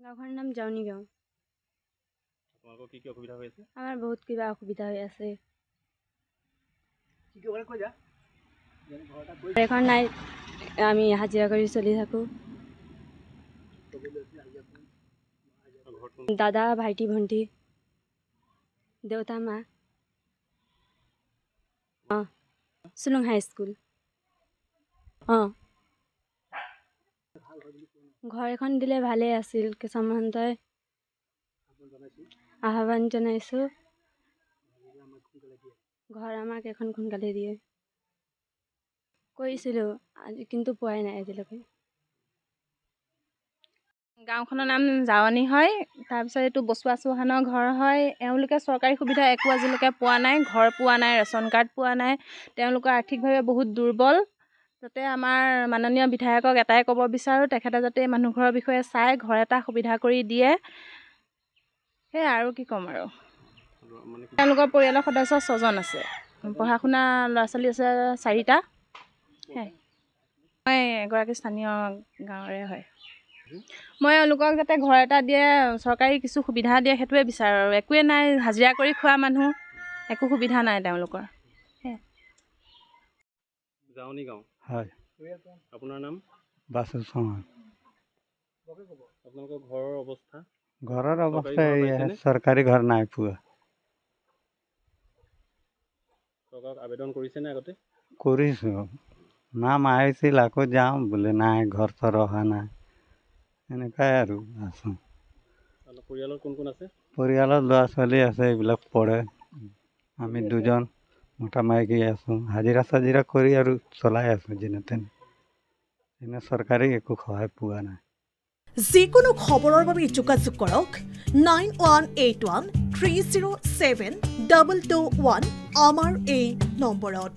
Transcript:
গাঁওখনৰ নাম জাউনি গাঁও। আপোনালোকৰ কি অসুবিধা হৈ আছে? আমাৰ বহুত কিবা অসুবিধা হৈ আছে। এখন নাই, আমি হাজিৰা কৰি চলি থাকোঁ। দাদা, ভাইটি, ভণ্টি, দেউতা, মা। অঁ, চুলুং হাই স্কুল। অঁ, ঘৰ এখন দিলে ভালেই আছিল। কেশৱ মহন্তই আহ্বান জনাইছোঁ, ঘৰ আমাক এখন সোনকালে দিয়ে। কৰিছিলোঁ আজি, কিন্তু পোৱাই নাই আজিলৈকে। গাঁওখনৰ নাম জাৱনী হয়। তাৰপিছত এইটো বচুৱা চৌহানৰ ঘৰ হয়। এওঁলোকে চৰকাৰী সুবিধা একো আজিলৈকে পোৱা নাই। ঘৰ পোৱা নাই, ৰেচন কাৰ্ড পোৱা নাই। তেওঁলোকৰ আৰ্থিকভাৱে বহুত দুৰ্বল। যাতে আমাৰ মাননীয় বিধায়কক এটাই ক'ব বিচাৰোঁ, তেখেতে যাতে এই মানুহঘৰৰ বিষয়ে চাই ঘৰ এটা সুবিধা কৰি দিয়ে। সেয়াই আৰু কি ক'ম আৰু। তেওঁলোকৰ পৰিয়ালৰ সদস্য 6জন আছে। পঢ়া শুনা ল'ৰা ছোৱালী আছে 4টা। সেয়াই। মই এগৰাকী স্থানীয় গাঁৱৰে হয়। মই এওঁলোকক যাতে ঘৰ এটা দিয়ে, চৰকাৰী কিছু সুবিধা দিয়ে, সেইটোৱে বিচাৰোঁ আৰু। একোৱে নাই, হাজিৰা কৰি খোৱা মানুহ, একো সুবিধা নাই তেওঁলোকৰ। জাউনি গাঁও হয়। আপোনাৰ নাম? বাসু চৌহান। আপোনালোকৰ ঘৰৰ অৱস্থা? ঘৰৰ অৱস্থা ঘৰ এয়াই, পাইছেনে? চৰকাৰী ঘৰ নাই পোৱা। চৰকাৰক আবেদন কৰিছেনে আগতে? কৰিছোঁ, নাম আহিছিল, আকৌ যাওঁ বোলে নাই, ঘৰ চৰ অহা নাই। এনেকুৱাই আৰু আছোঁ। পৰিয়ালৰ কোন কোন আছে? পৰিয়ালৰ ল'ৰা ছোৱালী আছে, এইবিলাক পঢ়ে। আমি 2জন মতা মাইকী আছোঁ। হাজিৰা চাজিৰা কৰি আৰু চলাই আছোঁ যেনে তেনে। এনে চৰকাৰী একো সহায় পোৱা নাই। যিকোনো খবৰৰ বাবে যোগাযোগ কৰক 9181 307 221 আমাৰ এই নম্বৰত।